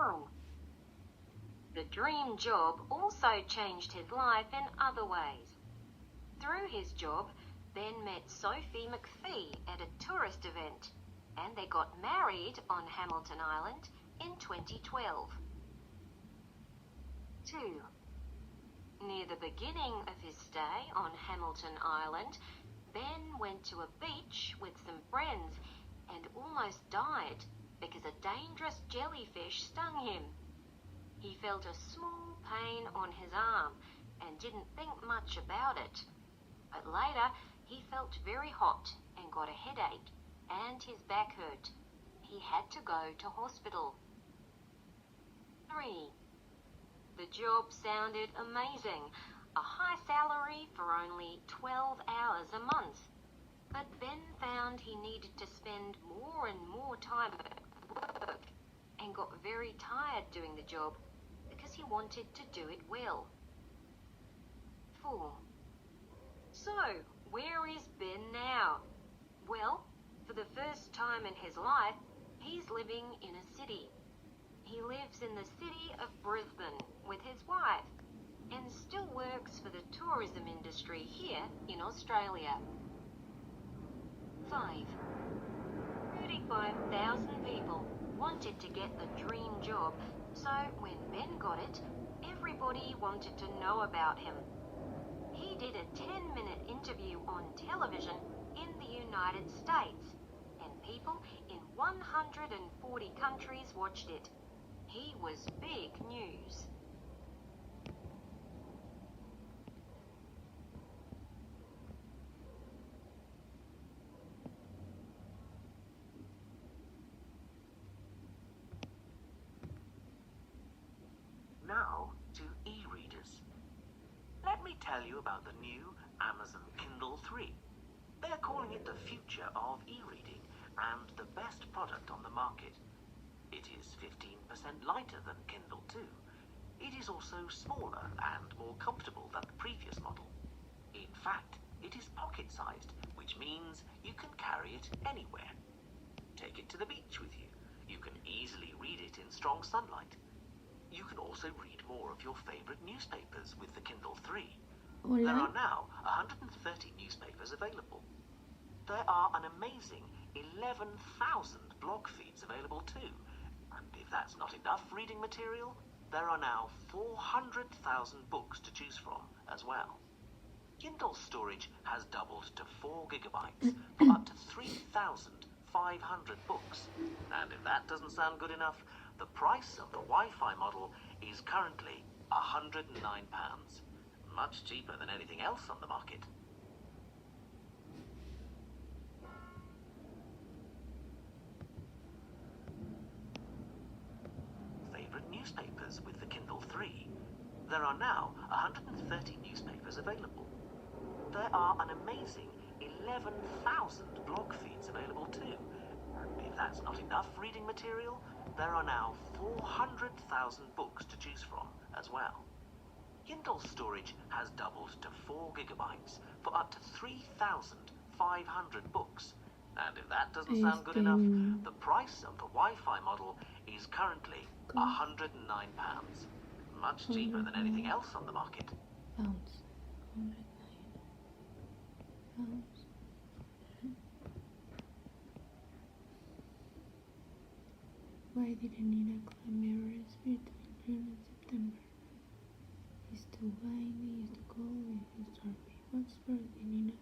1. The dream job also changed his life in other ways. Through his job, Ben met Sophie McPhee at a tourist event, and they got married on Hamilton Island in 2012. 2. Near the beginning of his stay on Hamilton Island, Ben went to a beach with some friends and almost died because a dangerous jellyfish stung him. He felt a small pain on his arm and didn't think much about it. But later, he felt very hot and got a headache, and his back hurt. He had to go to hospital. 3. The job sounded amazing, a high salary for only 12 hours a month. But Ben found he needed to spend more and more time at work and got very tired doing the job because he wanted to do it well. 4. So, where is Ben now? Well, for the first time in his life, he's living in a city. He lives in the city of Brisbane with his wife and still works for the tourism industry here in Australia. 5. 35,000 people wanted to get the dream job, so when Ben got it, everybody wanted to know about him. He did a 10-minute interview on television in the United States, and people in 140 countries watched it. He was big news. Now to e-readers. Let me tell you about the new Amazon Kindle 3. They're calling it the future of e-reading and the best product on the market. It is 15% lighter than Kindle 2. It is also smaller and more comfortable than the previous model. In fact, it is pocket-sized, which means you can carry it anywhere. Take it to the beach with you. You can easily read it in strong sunlight. You can also read more of your favorite newspapers with the Kindle 3. Hola. There are now 130 newspapers available. There are an amazing 11,000 blog feeds available too. And if that's not enough reading material, there are now 400,000 books to choose from as well. Kindle storage has doubled to 4 gigabytes for up to 3,500 books. And if that doesn't sound good enough, the price of the Wi-Fi model is currently £109, much cheaper than anything else on the market. Favorite newspapers with the Kindle 3. There are now 130 newspapers available. There are an amazing 11,000 blog feeds available too. And if that's not enough reading material, there are now 400,000 books to choose from as well. Kindle storage has doubled to 4 gigabytes for up to 3,500 books. And if that doesn't sound good enough, the price of the Wi-Fi model is currently £109, much cheaper than anything else on the market. Pounds. 109 pounds. Why didn't Nina climb Everest between June and September? It's too windy, it's too cold, it's too stormy. What's birthday Nina?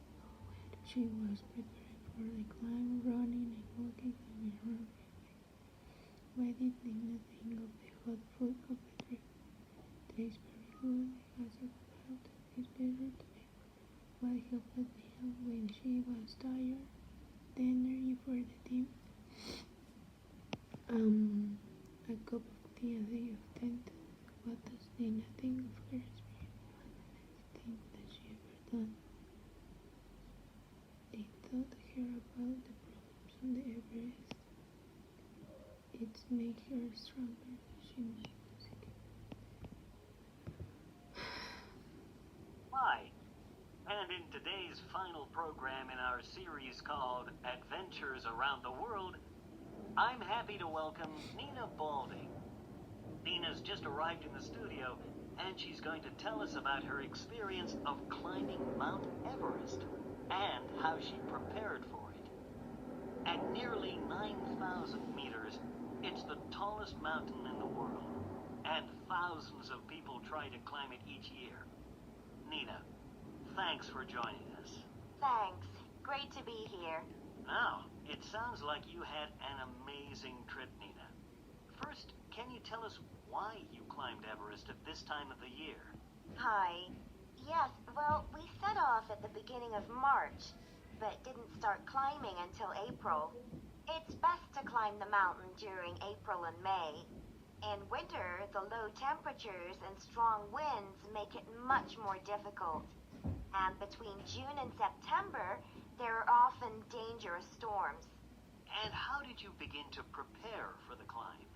She was preparing for the climb, running and walking on the road freeway. Why did Nina think of the hot food of the trip? Tastes very good, it has a good health, it's better to me. What helped Nina when she was tired? The energy for the team. A cup of tea a day of 10. What does Nina think of her experience? The thing that she ever done. It taught her about the problems on the Everest. It's made her stronger. She made music. Hi, and in today's final program in our series called Adventures Around the World, I'm happy to welcome Nina Balding. Nina's just arrived in the studio, and she's going to tell us about her experience of climbing Mount Everest and how she prepared for it. At nearly 9,000 meters, it's the tallest mountain in the world, and thousands of people try to climb it each year. Nina, thanks for joining us. Thanks. Great to be here. Now, it sounds like you had an amazing trip, Nina. First, can you tell us why you climbed Everest at this time of the year? Hi. Yes, well, we set off at the beginning of March, but didn't start climbing until April. It's best to climb the mountain during April and May. In winter, the low temperatures and strong winds make it much more difficult. And between June and September, there are often dangerous storms. And how did you begin to prepare for the climb?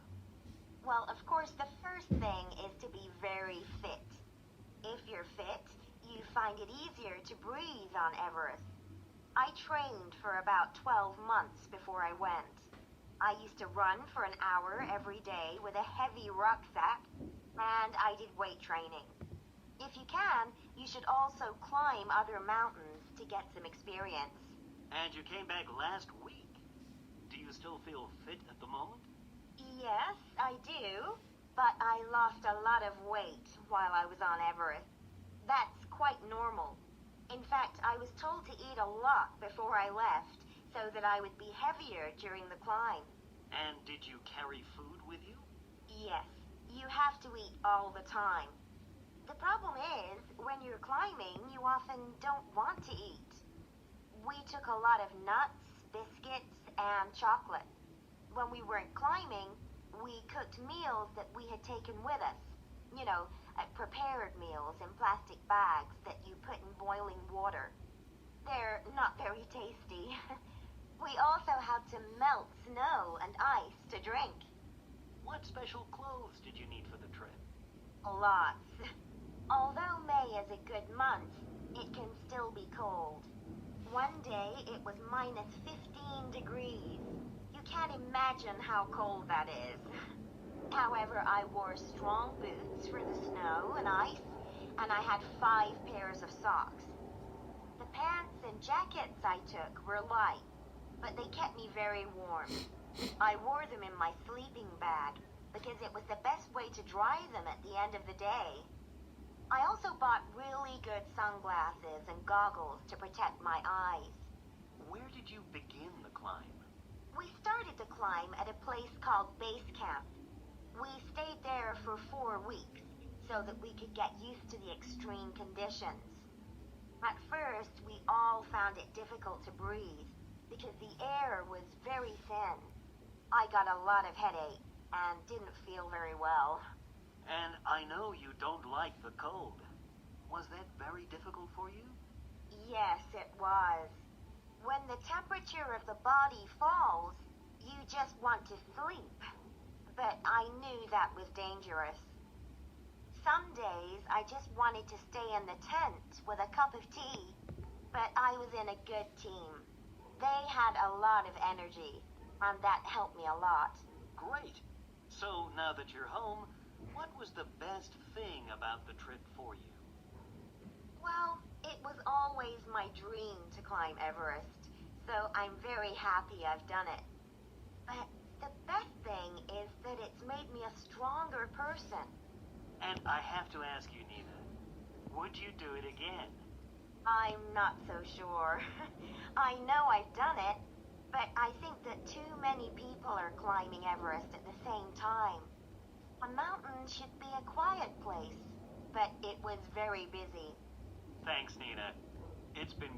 Well, of course, the first thing is to be very fit. If you're fit, you find it easier to breathe on Everest. I trained for about 12 months before I went. I used to run for an hour every day with a heavy rucksack, and I did weight training. If you can, you should also climb other mountains to get some experience. And you came back last week. Do you still feel fit at the moment? Yes, I do, but I lost a lot of weight while I was on Everest. That's quite normal. In fact, I was told to eat a lot before I left so that I would be heavier during the climb. And did you carry food with you? Yes, you have to eat all the time. The problem is, when you're climbing, you often don't want to eat. We took a lot of nuts, biscuits, and chocolate. When we weren't climbing, we cooked meals that we had taken with us. You know, prepared meals in plastic bags that you put in boiling water. They're not very tasty. We also had to melt snow and ice to drink. What special clothes did you need for the trip? Lots. Although May is a good month, it can still be cold. One day it was minus 15 degrees. You can't imagine how cold that is. However, I wore strong boots for the snow and ice, and I had 5 pairs of socks. The pants and jackets I took were light, but they kept me very warm. I wore them in my sleeping bag because it was the best way to dry them at the end of the day. I also bought really good sunglasses and goggles to protect my eyes. Where did you begin the climb? We started to climb at a place called Base Camp. We stayed there for 4 weeks so that we could get used to the extreme conditions. At first, we all found it difficult to breathe because the air was very thin. I got a lot of headache and didn't feel very well. And I know you don't like the cold. Was that very difficult for you? Yes, it was. When the temperature of the body falls, you just want to sleep. But I knew that was dangerous. Some days I just wanted to stay in the tent with a cup of tea. But I was in a good team. They had a lot of energy, and that helped me a lot. Great. So now that you're home, what was the best thing about the trip for you? Well, it was always my dream to climb Everest, so I'm very happy I've done it. But the best thing is that it's made me a stronger person. And I have to ask you, Nina, would you do it again? I'm not so sure. I know I've done it, but I think that too many people are climbing Everest at the same time. A mountain should be a quiet place, but it was very busy. Thanks, Nina. It's been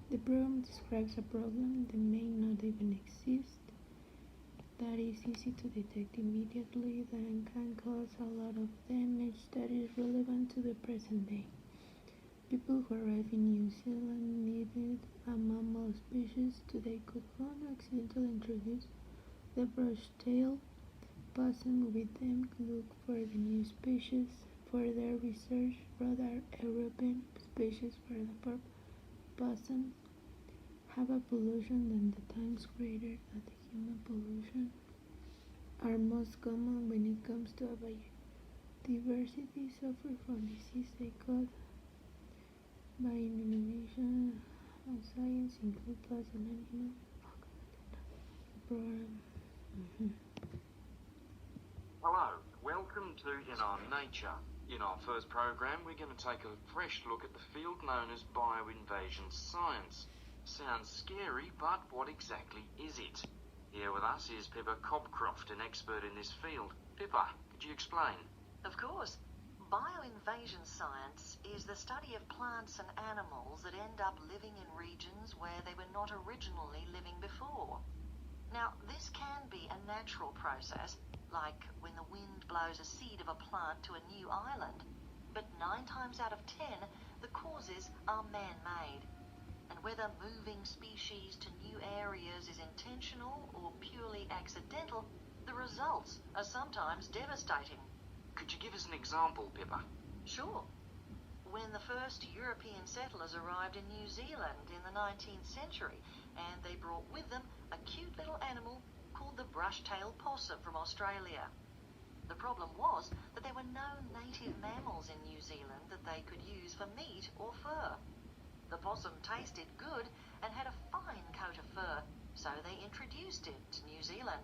The program describes a problem that may not even exist, that is easy to detect immediately, that can cause a lot of damage that is relevant to the present day. People who arrive in New Zealand needed a mammal species. Today could one accidentally introduce the brush-tailed possum with them look for the new species. Further research brought a European species for the possum. have a pollution than the times greater than the human pollution are most common when it comes to a biodiversity suffer from disease they caused by innovation and science include plants and animals. Program. Hello, welcome to In Our Nature. In our first program, we're going to take a fresh look at the field known as bioinvasion science. Sounds scary, but what exactly is it? Here with us is Pippa Cobcroft, an expert in this field. Pippa, could you explain? Of course. Bioinvasion science is the study of plants and animals that end up living in regions where they were not originally living before. Now, this can be a natural process, like when the wind blows a seed of a plant to a new island, but 9 times out of 10, the causes are man-made. And whether moving species to new areas is intentional or purely accidental, the results are sometimes devastating. Could you give us an example, Pippa? Sure. When the first European settlers arrived in New Zealand in the 19th century, and they brought with them a cute little animal called the brush-tailed possum from Australia. The problem was that there were no native mammals in New Zealand that they could use for meat or fur. The possum tasted good and had a fine coat of fur, so they introduced it to New Zealand.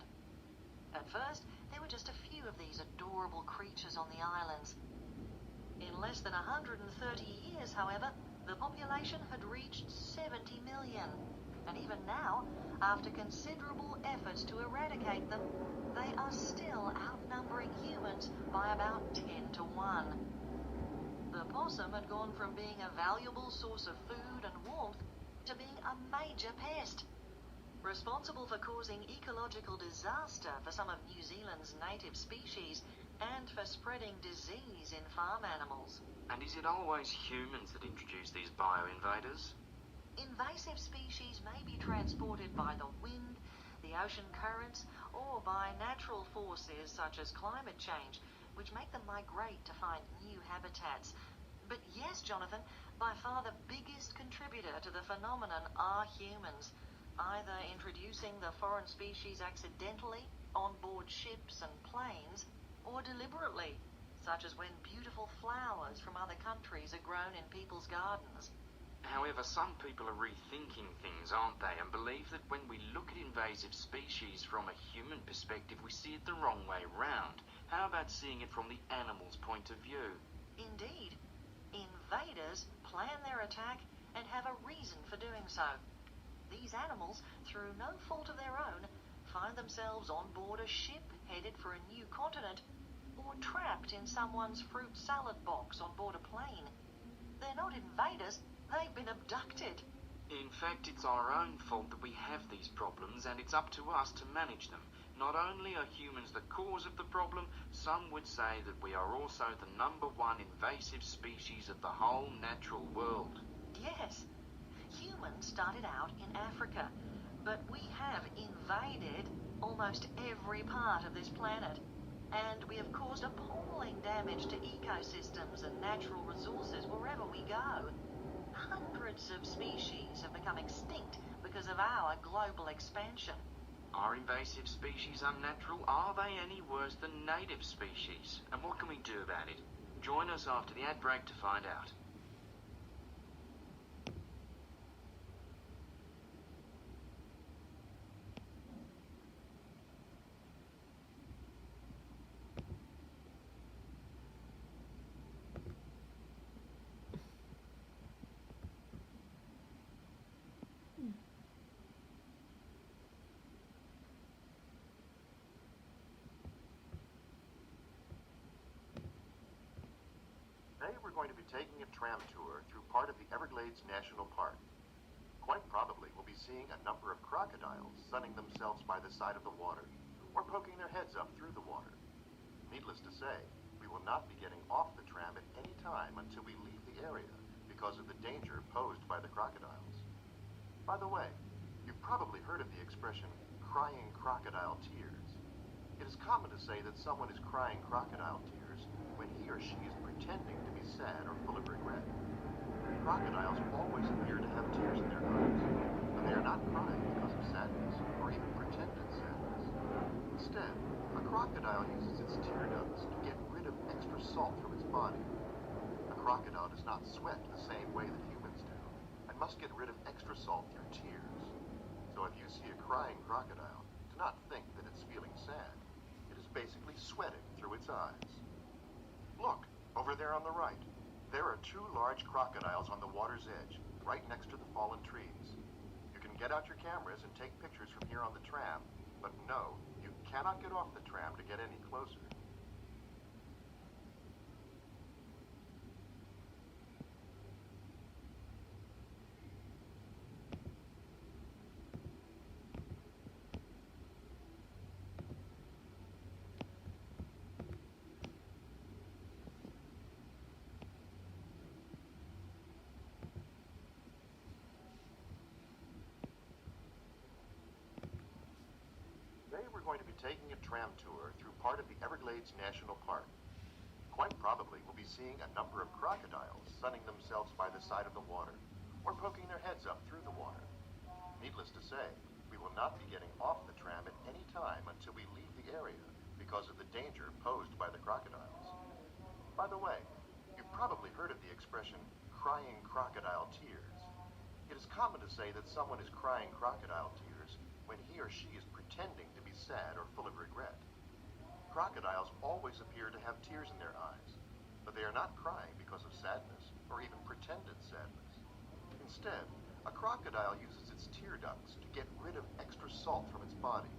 At first, there were just a few of these adorable creatures on the islands. In less than 130 years, however, the population had reached 70 million. And even now, after considerable efforts to eradicate them, they are still outnumbering humans by about 10 to 1. The possum had gone from being a valuable source of food and warmth to being a major pest, responsible for causing ecological disaster for some of New Zealand's native species and for spreading disease in farm animals. And is it always humans that introduce these bioinvaders? Invasive species may be transported by the wind, the ocean currents, or by natural forces such as climate change, which make them migrate to find new habitats. But yes, Jonathan, by far the biggest contributor to the phenomenon are humans, either introducing the foreign species accidentally on board ships and planes, or deliberately, such as when beautiful flowers from other countries are grown in people's gardens. However, some people are rethinking things, aren't they, and believe that when we look at invasive species from a human perspective, we see it the wrong way round. How about seeing it from the animal's point of view? Indeed. Invaders plan their attack and have a reason for doing so. These animals, through no fault of their own, find themselves on board a ship headed for a new continent, or trapped in someone's fruit salad box on board a plane. They're not invaders, they've been abducted. In fact, it's our own fault that we have these problems, and it's up to us to manage them. Not only are humans the cause of the problem, some would say that we are also the #1 invasive species of the whole natural world. Yes. Humans started out in Africa, but we have invaded almost every part of this planet, and we have caused appalling damage to ecosystems and natural resources wherever we go. Hundreds of species have become extinct because of our global expansion. Are invasive species unnatural? Are they any worse than native species? And what can we do about it? Join us after the ad break to find out. Today we're going to be taking a tram tour through part of the Everglades National Park. Quite probably we'll be seeing a number of crocodiles sunning themselves by the side of the water, or poking their heads up through the water. Needless to say, we will not be getting off the tram at any time until we leave the area because of the danger posed by the crocodiles. By the way, you've probably heard of the expression, crying crocodile tears. It is common to say that someone is crying crocodile tears when he or she is pretending to be sad or full of regret. Crocodiles always appear to have tears in their eyes, but they are not crying because of sadness or even pretended sadness. Instead, a crocodile uses its tear ducts to get rid of extra salt from its body. A crocodile does not sweat the same way that humans do, and must get rid of extra salt through tears. So if you see a crying crocodile, do not think that it's feeling sad. It is basically sweating through its eyes. Look, over there on the right. There are two large crocodiles on the water's edge, right next to the fallen trees. You can get out your cameras and take pictures from here on the tram, but no, you cannot get off the tram to get any closer. Today we're going to be taking a tram tour through part of the Everglades National Park. Quite probably we'll be seeing a number of crocodiles sunning themselves by the side of the water, or poking their heads up through the water. Needless to say, we will not be getting off the tram at any time until we leave the area because of the danger posed by the crocodiles. By the way, you've probably heard of the expression, crying crocodile tears. It is common to say that someone is crying crocodile tears when he or she is pretending to be sad or full of regret. Crocodiles always appear to have tears in their eyes, but they are not crying because of sadness or even pretended sadness. Instead, a crocodile uses its tear ducts to get rid of extra salt from its body.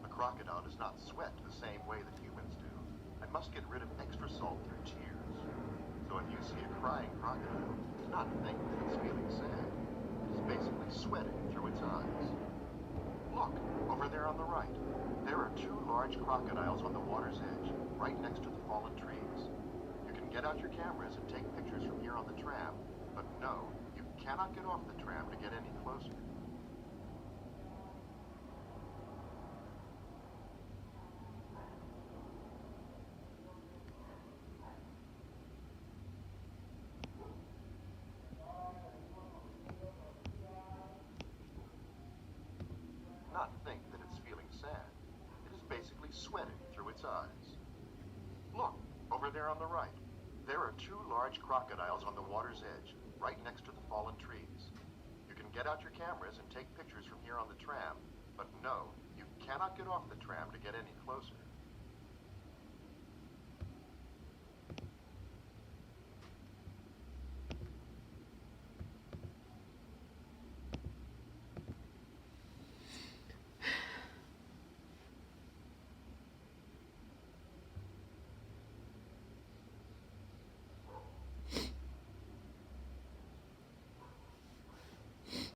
A crocodile does not sweat the same way that humans do, and must get rid of extra salt through tears. So if you see a crying crocodile, do not think that it's feeling sad. It is basically sweating through its eyes. Look, over there on the right. There are two large crocodiles on the water's edge, right next to the fallen trees. You can get out your cameras and take pictures from here on the tram, but no, you cannot get off the tram to get any closer. Not think that it's feeling sad. It is basically sweating through its eyes. Look, over there on the right. There are two large crocodiles on the water's edge, right next to the fallen trees. You can get out your cameras and take pictures from here on the tram, but no, you cannot get off the tram to get any closer.